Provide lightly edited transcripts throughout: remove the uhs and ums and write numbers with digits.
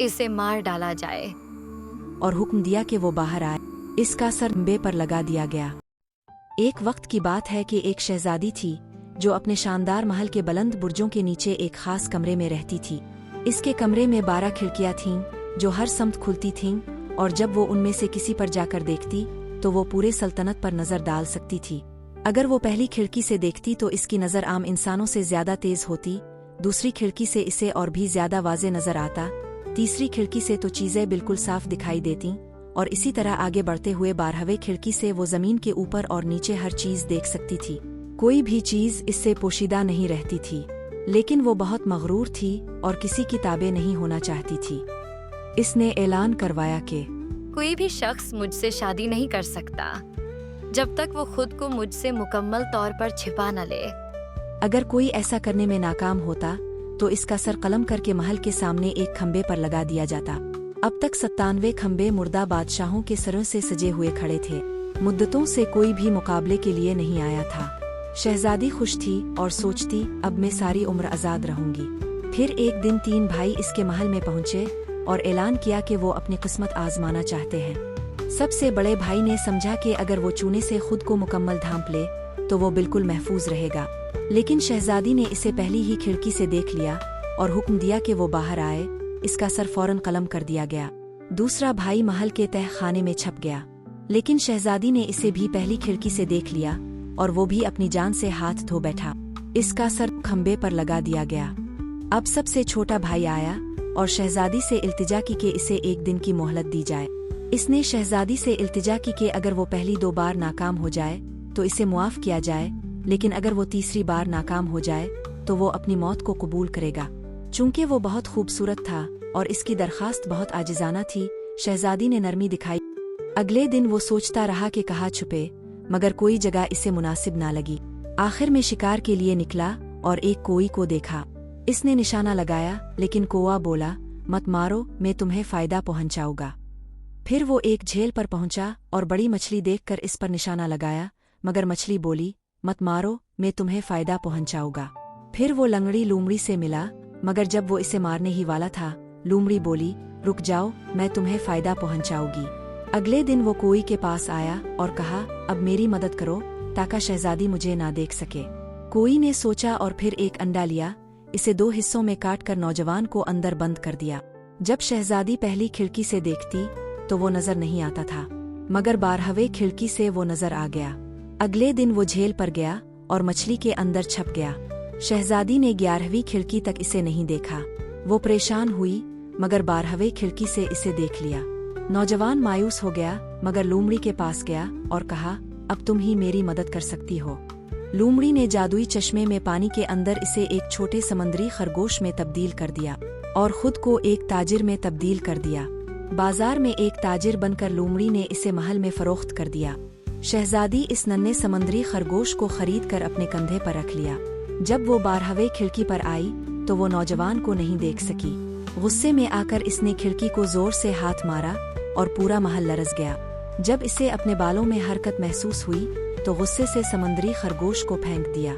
इसे मार डाला जाए। और हुक्म दिया कि वो बाहर आए। इसका सर खंबे पर लगा दिया गया। एक वक्त की बात है कि एक शहजादी थी जो अपने शानदार महल के बुलंद बुर्जों के नीचे एक खास कमरे में रहती थी। इसके कमरे में 12 खिड़कियां थीं जो हर समत खुलती थीं, और जब वो उनमें से किसी पर जाकर देखती तो वो पूरे सल्तनत पर नजर डाल सकती थी। अगर वो पहली खिड़की से देखती तो इसकी नज़र आम इंसानों से ज्यादा तेज होती, दूसरी खिड़की से इसे और भी ज्यादा वाज़े नजर आता, तीसरी खिड़की से तो चीजें बिल्कुल साफ दिखाई देती, और इसी तरह आगे बढ़ते हुए 12वें खिड़की से वो जमीन के ऊपर और नीचे हर चीज देख सकती थी। कोई भी चीज इससे पोशीदा नहीं रहती थी, लेकिन वो बहुत मगरूर थी और किसी की ताबे नहीं होना चाहती थी। इसने ऐलान करवाया कि कोई भी शख्स मुझसे शादी नहीं कर सकता जब तक वो खुद को मुझसे मुकम्मल तौर पर छिपा न ले। अगर कोई ऐसा करने में नाकाम होता तो इसका सर कलम करके महल के सामने एक खंबे पर लगा दिया जाता। अब तक 97 खंबे मुर्दा बादशाहों के सरों से सजे हुए खड़े थे। मुद्दतों से कोई भी मुकाबले के लिए नहीं आया था। शहजादी खुश थी और सोचती, अब मैं सारी उम्र आज़ाद रहूंगी। फिर एक दिन 3 भाई इसके महल में पहुंचे और ऐलान किया कि वो अपनी किस्मत आजमाना चाहते हैं। सबसे बड़े भाई ने समझा कि अगर वो चूने से खुद को मुकम्मल ढांप ले तो वो बिल्कुल महफूज रहेगा, लेकिन शहजादी ने इसे पहली ही खिड़की से देख लिया और हुक्म दिया कि वो बाहर आए। इसका सर फौरन कलम कर दिया गया। दूसरा भाई महल के तह खाने में छप गया, लेकिन शहजादी ने इसे भी पहली खिड़की से देख लिया और वो भी अपनी जान से हाथ धो बैठा। इसका सर खंबे पर लगा दिया गया। अब सबसे छोटा भाई आया और शहजादी से इल्तिजा की कि इसे एक दिन की मोहलत दी जाए। इसने शहजादी से इल्तिजा की कि अगर वो पहली 2 बार नाकाम हो जाए तो इसे मुआफ किया जाए, लेकिन अगर वो तीसरी बार नाकाम हो जाए तो वो अपनी मौत को कबूल करेगा। चूंकि वो बहुत खूबसूरत था और इसकी दरखास्त बहुत आजिजाना थी, शहजादी ने नरमी दिखाई। अगले दिन वो सोचता रहा कि कहाँ छुपे, मगर कोई जगह इसे मुनासिब ना लगी। आखिर में शिकार के लिए निकला और एक कोई को देखा। इसने निशाना लगाया, लेकिन कौवा बोला, मत मारो, मैं तुम्हें फायदा पहुंचाऊंगा। फिर वो एक झील पर पहुंचा और बड़ी मछली देखकर इस पर निशाना लगाया, मगर मछली बोली, मत मारो, मैं तुम्हें फायदा पहुंचाऊंगा। फिर वो लंगड़ी लूमड़ी से मिला, मगर जब वो इसे मारने ही वाला था, लूमड़ी बोली, रुक जाओ, मैं तुम्हें फायदा पहुंचाऊंगी। अगले दिन वो कोई के पास आया और कहा, अब मेरी मदद करो ताकि शहजादी मुझे ना देख सके। कोई ने सोचा और फिर एक अंडा लिया, इसे 2 हिस्सों में काट कर नौजवान को अंदर बंद कर दिया। जब शहजादी पहली खिड़की से देखती तो वो नजर नहीं आता था, मगर 12वें खिड़की से वो नजर आ गया। अगले दिन वो झील पर गया और मछली के अंदर छप गया। शहजादी ने 11वीं खिड़की तक इसे नहीं देखा। वो परेशान हुई, मगर 12वें खिड़की से इसे देख लिया। नौजवान मायूस हो गया, मगर लूमड़ी के पास गया और कहा, अब तुम ही मेरी मदद कर सकती हो। लूमड़ी ने जादुई चश्मे में पानी के अंदर इसे एक छोटे समंदरी खरगोश में तब्दील कर दिया और खुद को एक ताजिर में तब्दील कर दिया। बाजार में एक ताजिर बनकर लूमड़ी ने इसे महल में फरोख्त कर दिया। शहजादी इस नन्हे समंदरी खरगोश को खरीद कर अपने कंधे पर रख लिया। जब वो 12वें खिड़की पर आई तो वो नौजवान को नहीं देख सकी। गुस्से में आकर इसने खिड़की को जोर से हाथ मारा और पूरा महल लरज़ गया। जब इसे अपने बालों में हरकत महसूस हुई तो गुस्से से समंदरी खरगोश को फेंक दिया।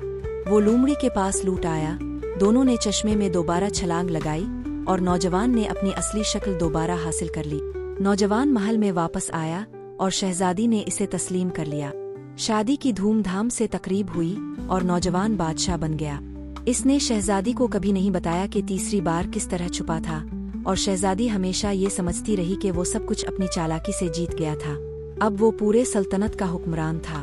वो लूमड़ी के पास लूट आया। दोनों ने चश्मे में दोबारा छलांग लगाई और नौजवान ने अपनी असली शक्ल दोबारा हासिल कर ली। नौजवान महल में वापस आया और शहजादी ने इसे तस्लीम कर लिया। शादी की धूमधाम से तकरीब हुई और नौजवान बादशाह बन गया। इसने शहजादी को कभी नहीं बताया कि तीसरी बार किस तरह छुपा था, और शहजादी हमेशा ये समझती रही कि वो सब कुछ अपनी चालाकी से जीत गया था। अब वो पूरे सल्तनत का हुक्मरान था।